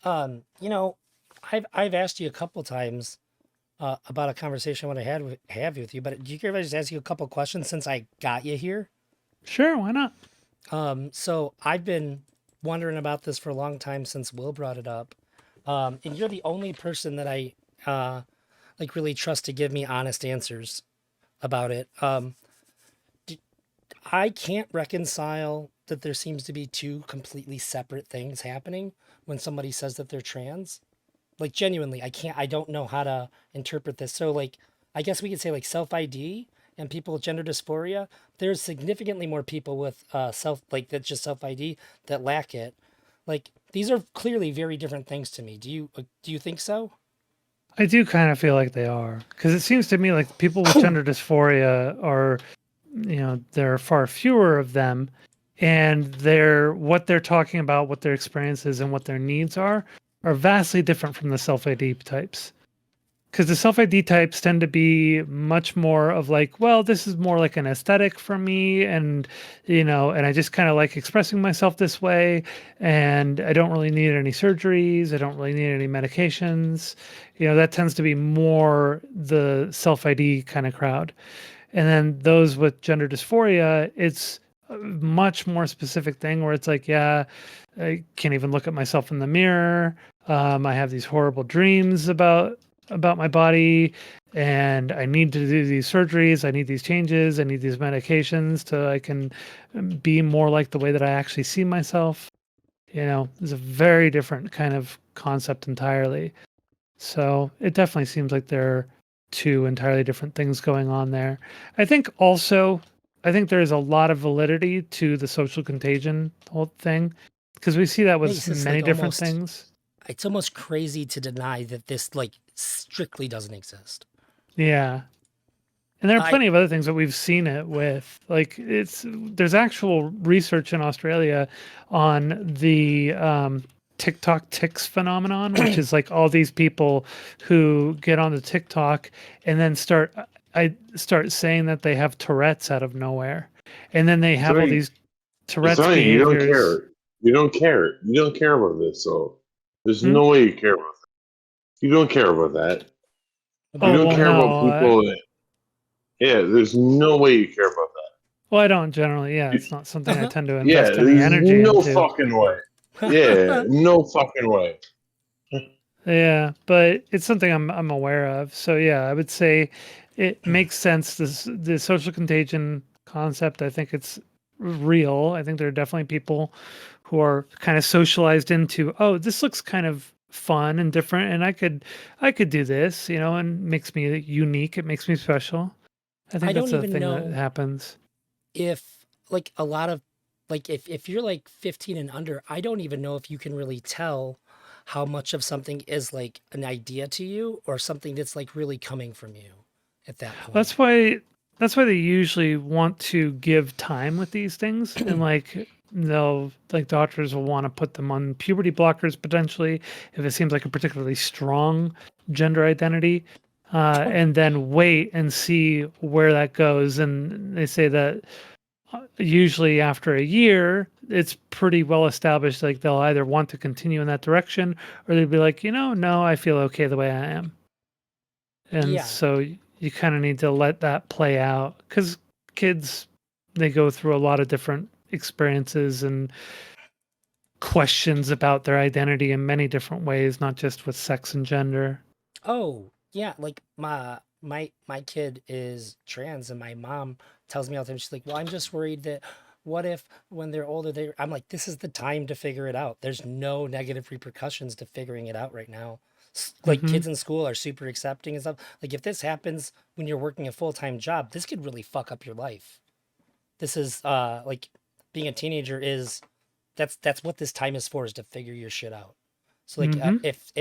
You know, I've asked you a couple times about a conversation I want to have with you, but do you care if I just ask you a couple questions since I got you here? Sure, why not? So I've been wondering about this for a long time since Will brought it up, and you're the only person that I like really trust to give me honest answers about it. I can't reconcile that there seems to be two completely separate things happening when somebody says that they're trans. Like genuinely, I don't know how to interpret this. So like I guess we could say like self ID and people with gender dysphoria, there's significantly more people with self like that's just self ID that lack it. Like these are clearly very different things to me. Do you think so? I do kind of feel like they are because it seems to me like people with gender dysphoria are, there are far fewer of them, and what they're talking about, what their experiences and what their needs are vastly different from the self ID types. Because the self ID types tend to be much more of like, well, this is more like an aesthetic for me, and and I just kind of like expressing myself this way, and I don't really need any surgeries, I don't really need any medications. That tends to be more the self ID kind of crowd. And then those with gender dysphoria, it's a much more specific thing where it's like, yeah, I can't even look at myself in the mirror. I have these horrible dreams about my body, and I need to do these surgeries. I need these changes. I need these medications so I can be more like the way that I actually see myself. It's a very different kind of concept entirely. So it definitely seems like there are two entirely different things going on there. I think also, I think there is a lot of validity to the social contagion whole thing because we see that with Makes this many like different almost things. it's almost crazy to deny that this like strictly doesn't exist. Yeah. And there are I plenty of other things that we've seen it with. Like there's actual research in Australia on the TikTok ticks phenomenon, which is like all these people who get onto TikTok and then I start saying that they have Tourette's out of nowhere, and then they have all Zoe, these Tourette's Zoe, you don't behaviors. care. You don't care. You don't care about this. So there's Hmm? no way you care about that. You don't care about that. You about Oh don't well, care what? about no. people. Yeah, there's no way you care about Well, I don't generally. Yeah, that. it's not something I tend to Yeah, invest any there's energy no into. fucking way. Yeah, no fucking way. Yeah, but it's something I'm aware of. So yeah, I would say it makes sense. The social contagion concept, I think it's real. I think there are definitely people who are kind of socialized into, oh, this looks kind of fun and different, and I could do this, and makes me unique. It makes me special. I I think don't that's a even thing that know happens. if like a lot of like if you're like 15 and under, I don't even know if you can really tell how much of something is like an idea to you or something that's like really coming from you at that point. That's why that's why they usually want to give time with these things, and like they'll like doctors will want to put them on puberty blockers potentially if it seems like a particularly strong gender identity, and then wait and see where that goes. And they say that usually after a year it's pretty well established, like they'll either want to continue in that direction or they'll be like, no, I feel okay the way I am. And Yeah, so you kind of need to let that play out because kids, they go through a lot of different experiences and questions about their identity in many different ways, not just with sex and gender. oh, yeah, like my kid is trans and my mom tells me all the time, she's like, "Well, I'm just worried that what if when they're older they I'm like, this is the time to figure it out. There's no negative repercussions to figuring it out right now. Like Hmm. kids in school are super accepting and stuff. Like if this happens when you're working a full-time job, this could really fuck up your life. This is like being a teenager is that's what this time is for, is to figure your shit out. So like Hmm. if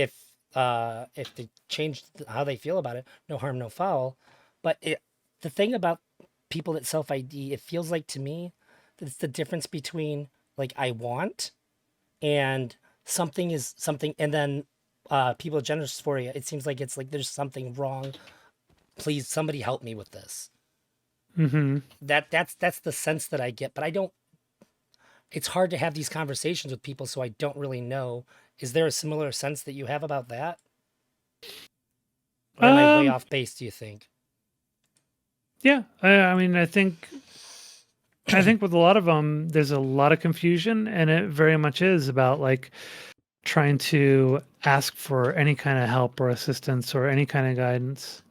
they change how they feel about it, no harm, no foul. But the thing about people that self ID, it feels like to me that it's the difference between like I want and something is something, and then people with gender dysphoria, it seems like it's like there's something wrong. Please, somebody help me with this. Hmm. That's the sense that I get, but I don't it's hard to have these conversations with people, so I don't really know. Is there a similar sense that you have about that? Or am I way Um, off base, do you think? yeah, I mean, I think with a lot of them, there's a lot of confusion, and it very much is about like trying to ask for any kind of help or assistance or any kind of guidance.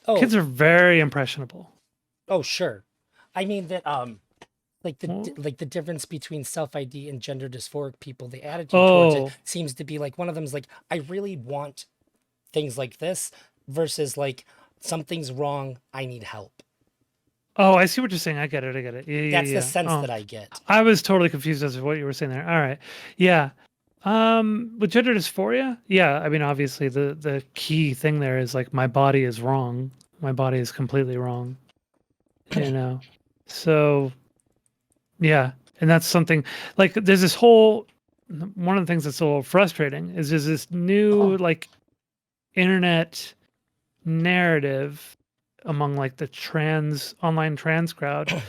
Oh, Kids are very impressionable. oh, sure. I mean that like Well, like the difference between self ID and gender dysphoric people, the attitude towards it oh, seems to be like one of them's like I really want things like this versus like something's wrong, I need help. oh, I see what you're saying. I get it. I get it. Yeah, yeah, That's the yeah. sense Oh, that I get. I was totally confused as to what you were saying there. All right. Yeah. With gender dysphoria, yeah, I mean, obviously the key thing there is like my body is wrong. My body is completely wrong, you know. So, yeah, and that's something like there's this whole one of the things that's a little frustrating is there's this new like internet narrative among like the online trans crowd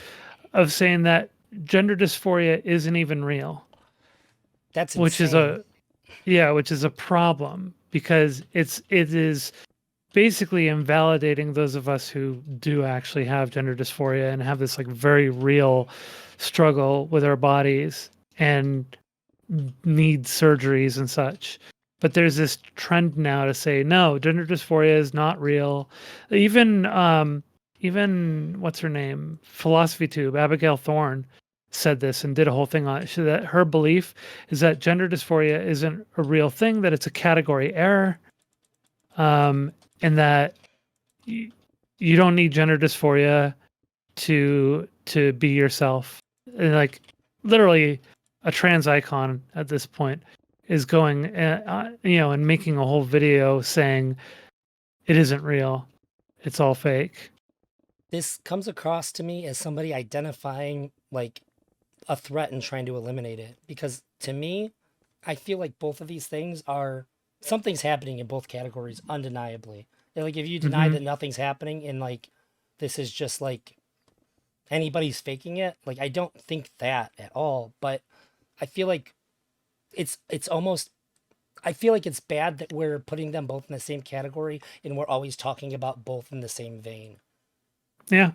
of saying that gender dysphoria isn't even real, That's which is insane. which is a problem because it is basically invalidating those of us who do actually have gender dysphoria and have this like very real struggle with our bodies and need surgeries and such. But there's this trend now to say no, gender dysphoria is not real. Even even what's her name, Philosophy Tube, Abigail Thorne said this and did a whole thing on it. She, that her belief is that gender dysphoria isn't a real thing, that it's a category error, and that you don't need gender dysphoria to be yourself. And like literally a trans icon at this point is going and making a whole video saying it isn't real, it's all fake. This comes across to me as somebody identifying like a threat and trying to eliminate it. Because to me, I feel like both of these things are something's happening in both categories undeniably. And, like if you deny Hmm. that nothing's happening and like this is just like anybody's faking it, like I don't think that at all. But I feel like it's almost I feel like it's bad that we're putting them both in the same category and we're always talking about both in the same vein. Yeah,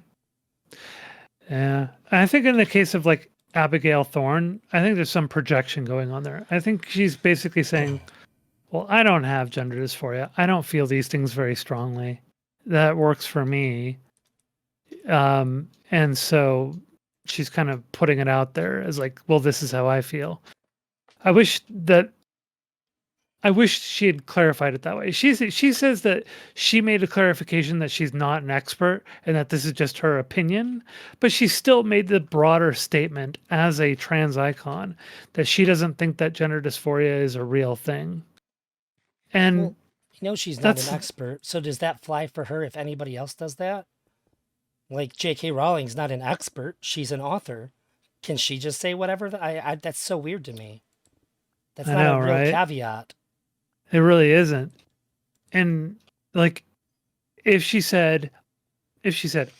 yeah. I think in the case of like Abigail Thorne, I think there's some projection going on there. I think she's basically saying, well, I don't have gender dysphoria, I don't feel these things very strongly, that works for me. And so she's kind of putting it out there as like, well, this is how I feel. I wish that I wish she had clarified it that way. She says that she made a clarification that she's not an expert and that this is just her opinion, but she still made the broader statement as a trans icon that she doesn't think that gender dysphoria is a real thing. And Well, she's not an that's expert, so does that fly for her if anybody else does that? Like J.K. Rowling's not an expert; she's an author. Can she just say whatever? I that's so weird to me. That's I not a know, real right? caveat. It really isn't. And like if she said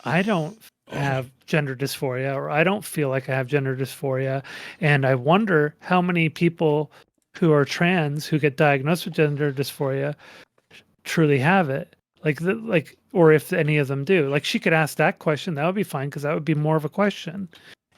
I don't have gender dysphoria or I don't feel like I have gender dysphoria and I wonder how many people who are trans who get diagnosed with gender dysphoria truly have it, like or if any of them do, like she could ask that question, that would be fine because that would be more of a question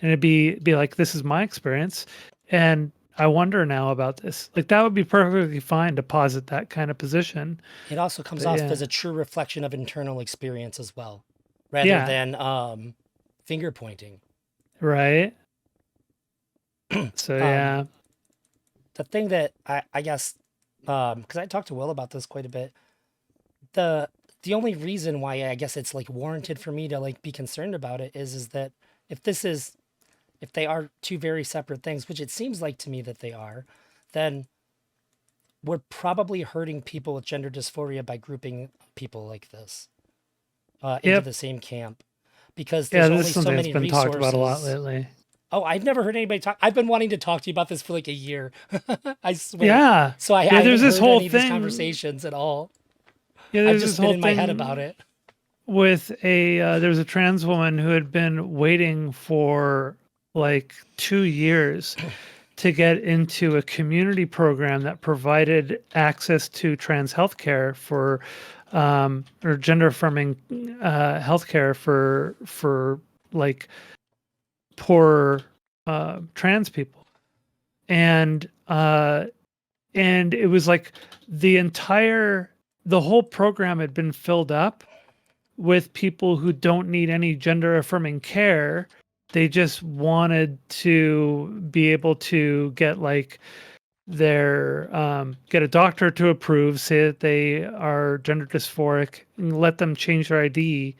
and it'd be like this is my experience and I wonder now about this, like that would be perfectly fine to posit that kind of position. It also comes But off yeah, as a true reflection of internal experience as well, rather yeah, than finger pointing. right, so Um, yeah. the thing that I guess because I talked to Will about this quite a bit, the the only reason why I guess it's like warranted for me to like be concerned about it is that if this is if they are two very separate things, which it seems like to me that they are, then we're probably hurting people with gender dysphoria by grouping people like this into Yep. the same camp because Yeah, there's this is only so something that's many been talked about a lot resources. lately. Oh, I've never heard anybody talk. I've been wanting to talk to you about this for like a year. I swear. Yeah. So Yeah, I there's haven't this heard whole any of these thing. conversations at all. Yeah, I've there's this just been whole in my head about thing it. with a there's a trans woman who had been waiting for like 2 years to get into a community program that provided access to trans healthcare for or gender affirming healthcare for like poor trans people. And it was like the whole program had been filled up with people who don't need any gender affirming care. They just wanted to be able to get like get a doctor to approve, say that they are gender dysphoric, and let them change their ID,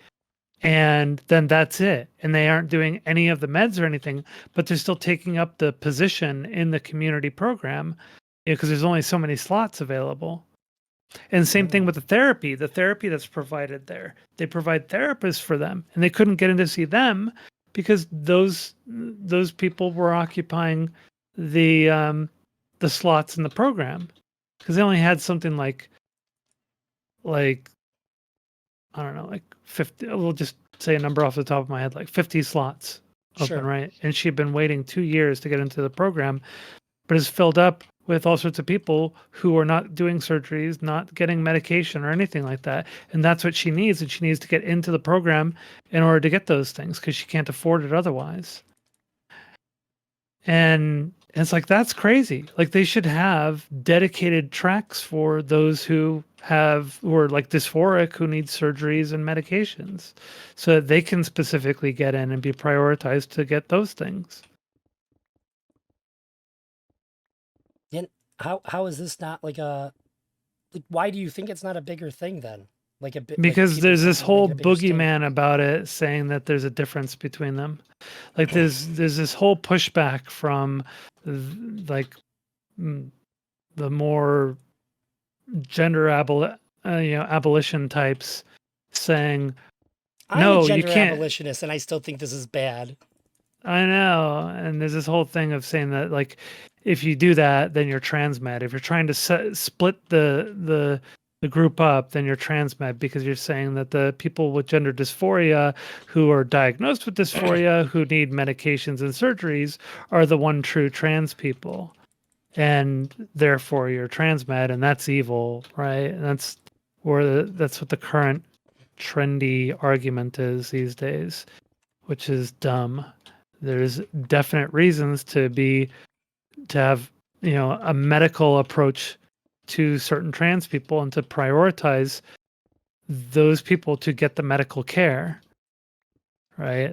and then that's it. And they aren't doing any of the meds or anything, but they're still taking up the position in the community program because there's only so many slots available. And same thing with the therapy that's provided there. They provide therapists for them, and they couldn't get in to see them because those people were occupying the slots in the program because they only had something like I don't know, like 50. We'll just say a number off the top of my head, like 50 slots open, Sure. right? And she'd been waiting 2 years to get into the program, but it's filled up with all sorts of people who are not doing surgeries, not getting medication or anything like that. And that's what she needs. And she needs to get into the program in order to get those things because she can't afford it otherwise. And it's like, that's crazy. Like they should have dedicated tracks for those who are like dysphoric, who need surgeries and medications so that they can specifically get in and be prioritized to get those things. And how is this not like why do you think it's not a bigger thing then? Like a bit Because people there's this not whole making a bigger stink? boogeyman about it saying that there's a difference between them. Like there's this whole pushback from like the more gender abolition types saying I'm no, a you gender can't. abolitionist, and I still think this is bad. I know. And there's this whole thing of saying that like if you do that, then you're transmed. If you're trying to split the group up, then you're transmed because you're saying that the people with gender dysphoria who are diagnosed with dysphoria, who need medications and surgeries, are the one true trans people. And therefore you're transmed, and that's evil, right? And that's what the current trendy argument is these days, which is dumb. There's definite reasons to have a medical approach to certain trans people and to prioritize those people to get the medical care, right?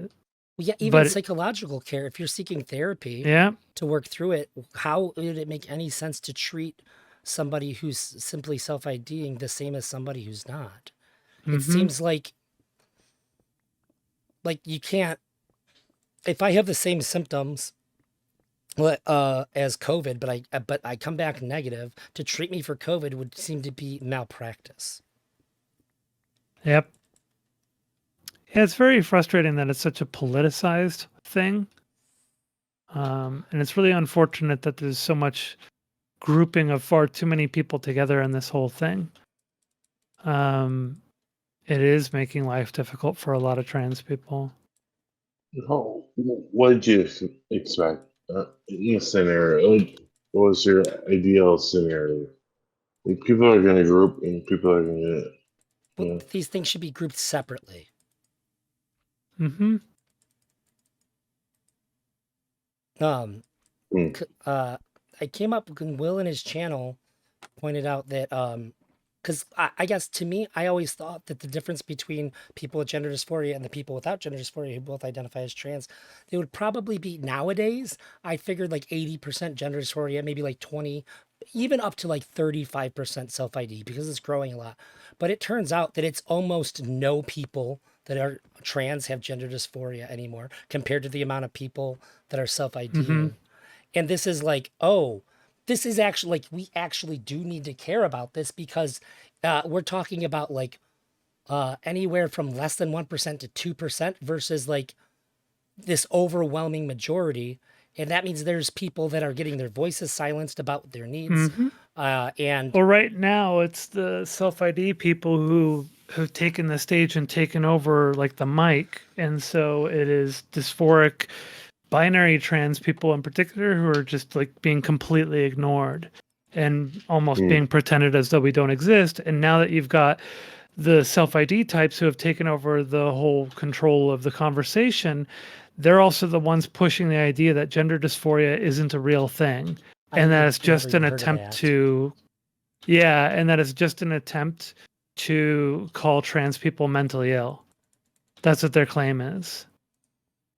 Well, yeah, even But psychological care. If you're seeking therapy yeah, to work through it, how would it make any sense to treat somebody who's simply self IDing the same as somebody who's not? It seems like you can't. If I have the same symptoms as COVID, but I come back negative, to treat me for COVID would seem to be malpractice. yep. Yeah, it's very frustrating that it's such a politicized thing. And it's really unfortunate that there's so much grouping of far too many people together in this whole thing. It is making life difficult for a lot of trans people. What did you expect in a scenario? What was your ideal scenario? Like people are going to group and people are going to, Well, these things should be grouped separately. Mm-hmm. I came up when Will in his channel pointed out that because I guess to me, I always thought that the difference between people with gender dysphoria and the people without gender dysphoria who both identify as trans, they would probably be nowadays. I figured like 80% gender dysphoria, maybe like 20, even up to like 35% self ID because it's growing a lot. But it turns out that it's almost no people that are trans have gender dysphoria anymore compared to the amount of people that are self IDing. Mm-hmm. And this is like, oh, this is actually like, we actually do need to care about this because we're talking about like anywhere from less than 1% to 2% versus like this overwhelming majority. And that means there's people that are getting their voices silenced about their needs. And Well, right now it's the self ID people who have taken the stage and taken over like the mic, and so it is dysphoric binary trans people in particular who are just like being completely ignored and almost Hmm. being pretended as though we don't exist. And now that you've got the self ID types who have taken over the whole control of the conversation, they're also the ones pushing the idea that gender dysphoria isn't a real thing and that it's Never just even an heard of attempt that. to, yeah, and that it's just an attempt to call trans people mentally ill. That's what their claim is.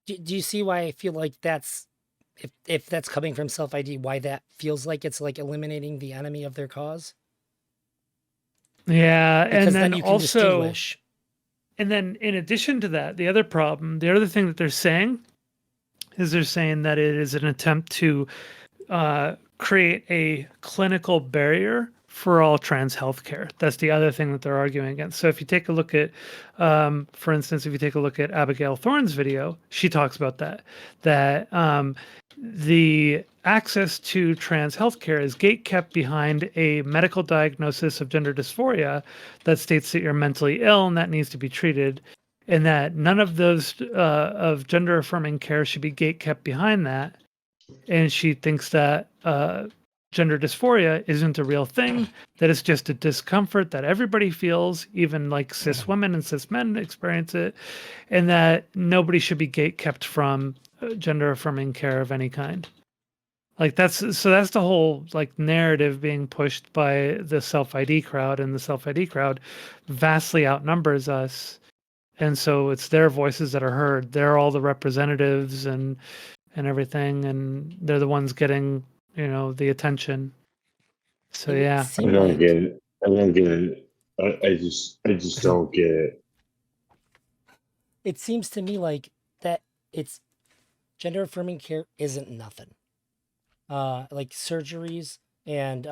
Do you see why I feel like that's if that's coming from self ID, why that feels like it's like eliminating the enemy of their cause? Yeah, and Because then then you can also, distinguish. and then in addition to that, the other problem, the other thing that they're saying is they're saying that it is an attempt to create a clinical barrier for all trans healthcare. That's the other thing that they're arguing against. So if you take a look at, for instance, if you take a look at Abigail Thorne's video, she talks about that the access to trans healthcare is gate kept behind a medical diagnosis of gender dysphoria that states that you're mentally ill and that needs to be treated, and that none of those of gender affirming care should be gate kept behind that. And she thinks that gender dysphoria isn't a real thing, that it's just a discomfort that everybody feels, even like cis women and cis men experience it, and that nobody should be gate kept from gender affirming care of any kind. Like that's the whole like narrative being pushed by the self ID crowd, and the self ID crowd vastly outnumbers us. And so it's their voices that are heard. They're all the representatives and everything, and they're the ones getting, the attention. So It would yeah. I seem don't like get it. I don't get it. I just don't get it. it seems to me like that it's gender affirming care isn't nothing. Like surgeries and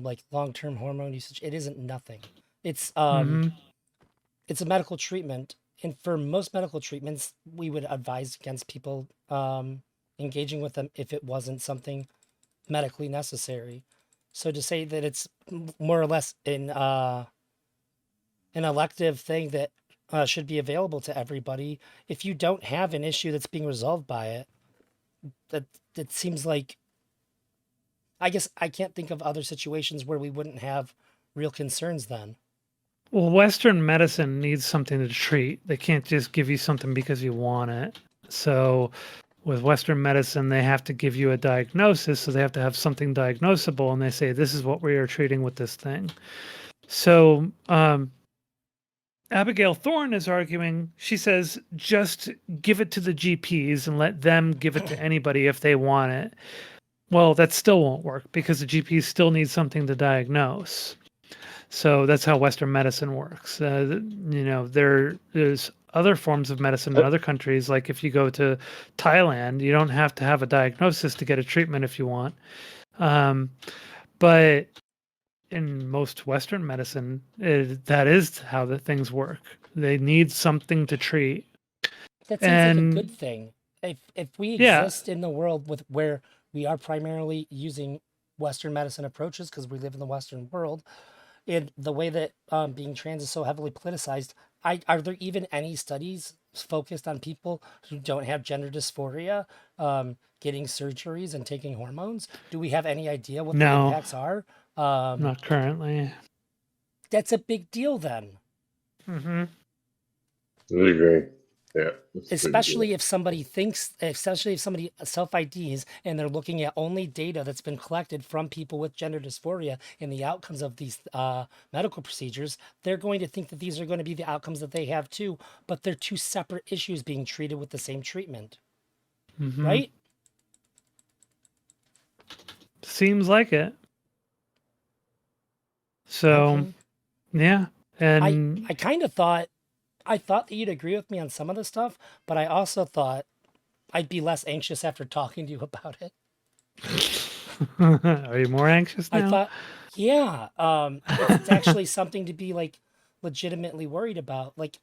like long term hormone usage, it isn't nothing. It's um Mm-hmm. it's a medical treatment, and for most medical treatments, we would advise against people engaging with them if it wasn't something medically necessary. So to say that it's more or less an elective thing that should be available to everybody, if you don't have an issue that's being resolved by it, that that seems like, I guess I can't think of other situations where we wouldn't have real concerns then. Well, Western medicine needs something to treat. They can't just give you something because you want it. So with Western medicine, they have to give you a diagnosis. So they have to have something diagnosable, and they say, this is what we are treating with this thing. So Abigail Thorne is arguing, she says, just give it to the GPs and let them give it to anybody if they want it. Well, that still won't work because the GPs still need something to diagnose. So that's how Western medicine works. There's other forms of medicine in Uh, other countries. Like if you go to Thailand, you don't have to have a diagnosis to get a treatment if you want. But in most Western medicine, that is how the things work. They need something to treat. That seems like a good And thing. If we yeah, exist in the world with where we are primarily using Western medicine approaches because we live in the Western world, and the way that being trans is so heavily politicized, are there even any studies focused on people who don't have gender dysphoria getting surgeries and taking hormones? Do we have any idea what the no, impacts are? Um, not currently. that's a big deal then. Hmm. I agree. Yeah, that's a big deal. Especially if somebody self IDs and they're looking at only data that's been collected from people with gender dysphoria and the outcomes of these medical procedures, they're going to think that these are going to be the outcomes that they have too, but they're two separate issues being treated with the same treatment, Hmm. right? Seems like it. So Okay. yeah, I and I kind of thought I thought that you'd agree with me on some of the stuff, but I also thought I'd be less anxious after talking to you about it. are you more anxious I now? thought, yeah, it's actually something to be like legitimately worried about. Like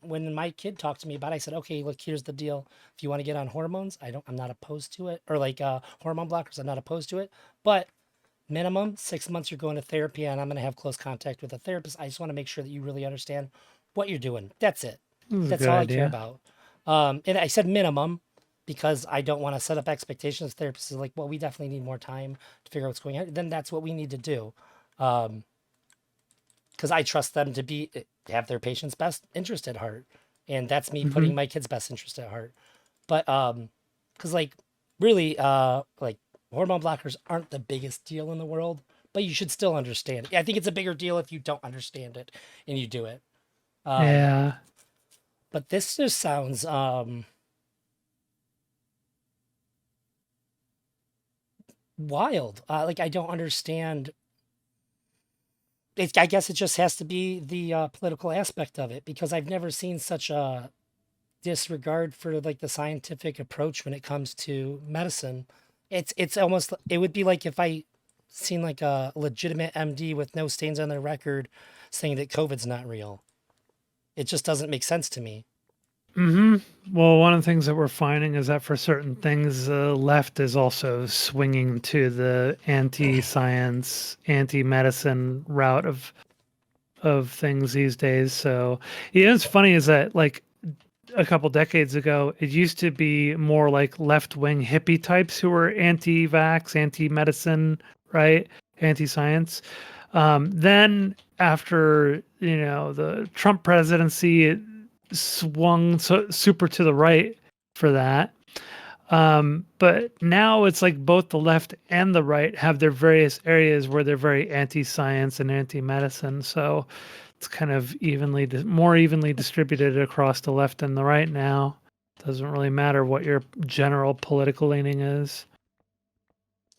when my kid talked to me about it, I said, okay, look, here's the deal. If you want to get on hormones, I'm not opposed to it. Or like hormone blockers, I'm not opposed to it. But minimum 6 months you're going to therapy and I'm going to have close contact with a therapist. I just want to make sure that you really understand what you're doing. That's it. This is a That's good all I care idea. about. And I said minimum. because I don't want to set up expectations. Therapists is like, well, we definitely need more time to figure out what's going on. Then that's what we need to do. Because I trust them to have their patient's best interest at heart, and that's me Mm-hmm. putting my kid's best interest at heart. But because like really, like hormone blockers aren't the biggest deal in the world, but you should still understand it. I think it's a bigger deal if you don't understand it and you do it. Yeah. But this just sounds wild. Like I don't understand. I guess it just has to be the political aspect of it because I've never seen such a disregard for like the scientific approach when it comes to medicine. It's almost it would be like if I seen like a legitimate MD with no stains on their record saying that COVID's not real. It just doesn't make sense to me. Mm-hmm. Well, one of the things that we're finding is that for certain things, the left is also swinging to the anti-science, anti-medicine route of things these days. So, yeah, it's funny is that like a couple decades ago, it used to be more like left-wing hippie types who were anti-vax, anti-medicine, right, anti-science. Then after the Trump presidency, it swung super to the right for that. But now it's like both the left and the right have their various areas where they're very anti-science and anti-medicine. So it's kind of more evenly distributed across the left and the right now. Doesn't really matter what your general political leaning is.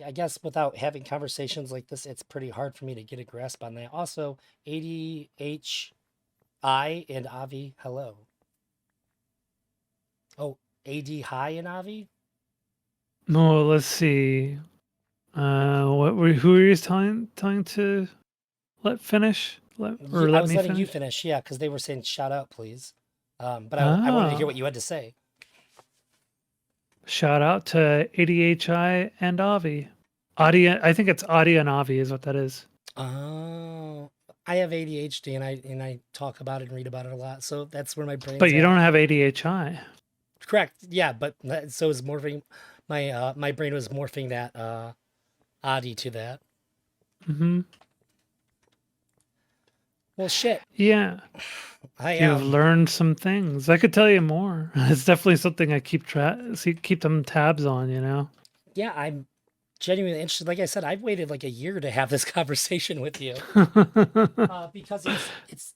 I guess without having conversations like this, it's pretty hard for me to get a grasp on that. Also, ADHI and Avi, hello. Oh, AD high and Avi? No, let's see. Who were you telling to let finish? I Let was me letting you finish? finish, yeah, because they were saying shout out, please. But I wanted to hear what Oh, you had to say. shout out to ADHI and Avi. Adia, I think it's Adia and Avi is what that is. Oh, I have ADHD and I talk about it and read about it a lot, so that's where my But brain's you at. don't have ADHI. Correct, yeah, but so is morphing. My brain was morphing that Adi to that. Hmm. Well, shit. Yeah, I you've learned some things. I could tell you more. It's definitely something I keep them tabs on. yeah, I'm genuinely interested. Like I said, I've waited like a year to have this conversation with you because it's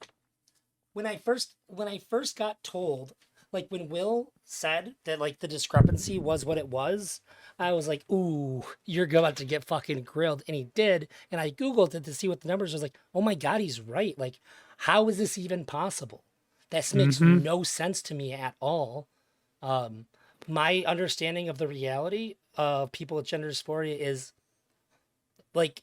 when I first got told, like when Will said that like the discrepancy was what it was, I was like, "Ooh, you're about to get fucking grilled," and he did. And I googled it to see what the numbers was like. Oh my god, he's right. Like, how is this even possible? This makes Hmm. no sense to me at all. Um, my understanding of the reality of people with gender dysphoria is like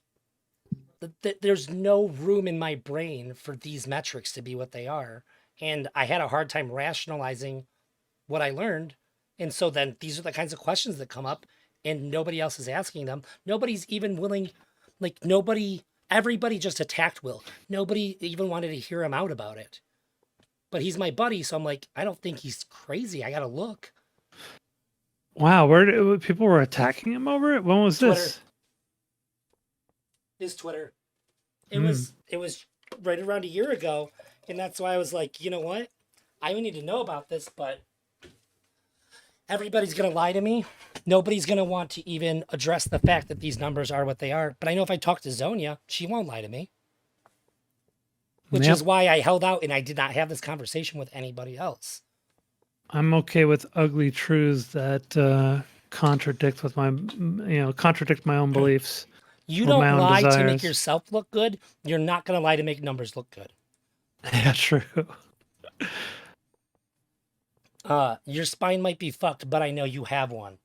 there's no room in my brain for these metrics to be what they are. And I had a hard time rationalizing what I learned. And so then these are the kinds of questions that come up, and nobody else is asking them. Nobody's even willing, like, everybody just attacked Will. Nobody even wanted to hear him out about it. But he's my buddy, so I'm like, I don't think he's crazy. I gotta look. Wow, people were attacking him over it? When was Twitter, this? his Twitter. It Hmm. was it was right around a year ago, and that's why I was like, you know what? I don't need to know about this, but everybody's going to lie to me. Nobody's going to want to even address the fact that these numbers are what they are. But I know if I talk to Zonia, she won't lie to me, which is Yep. why I held out and I did not have this conversation with anybody else. I'm okay with ugly truths that contradict my own beliefs You or don't my own lie to make desires. yourself look good. You're not going to lie to make numbers look good. Yeah, true. Your spine might be fucked, but I know you have one.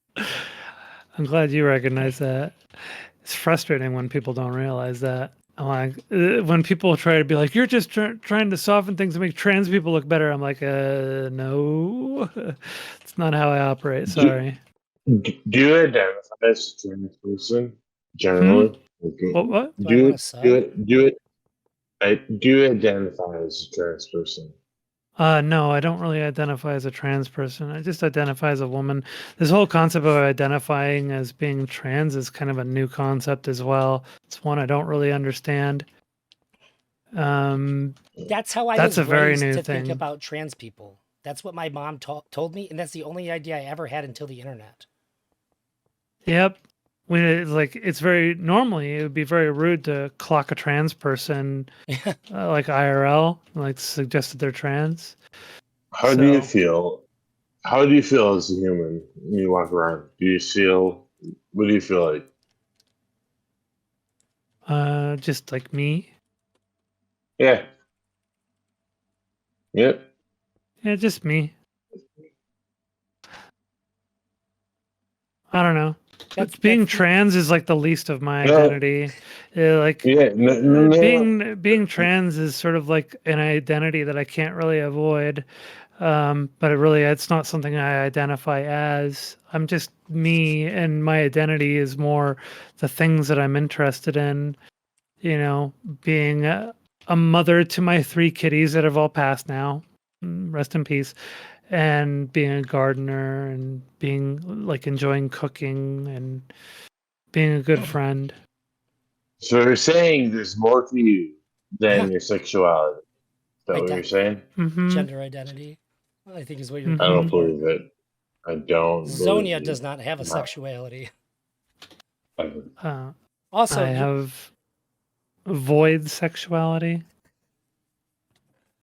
I'm glad you recognize that. It's frustrating when people don't realize that. I'm like, when people try to be like, you're just trying to soften things to make trans people look better. I'm like, no, it's not how I operate. Do, Sorry. do you identify as a trans person Hmm. generally? Okay. What? Do I want a sub? Do you identify as a trans person? No, I don't really identify as a trans person. I just identify as a woman. This whole concept of identifying as being trans is kind of a new concept as well. It's one I don't really understand. That's how I That's was a very raised new to think thing. about trans people. That's what my mom told me, and that's the only idea I ever had until the internet. Yep. When it's like it's very normally it would be very rude to clock a trans person like IRL, like suggest that they're trans. How do you So feel? How do you feel as a human when you walk around? Do you feel? What do you feel like? just like me. Yeah. Yep. Yeah, just me. I don't know. That's Being the trans is like the least of my No. identity. Yeah. No. No. No. Being trans is sort of like an identity that I can't really avoid. But it's not something I identify as. I'm just me, and my identity is more the things that I'm interested in. You know, being a mother to my 3 kitties that have all passed now. Rest in peace. And being a gardener and being like enjoying cooking and being a good friend. So you're saying there's more to you yeah, than your sexuality. Is that what you're saying? Mm-hmm. gender identity, I think is what you're I going don't Mm-hmm. for. believe it. I don't believe Zonia it. does not have a Not, sexuality. Uh, I Also, have void sexuality.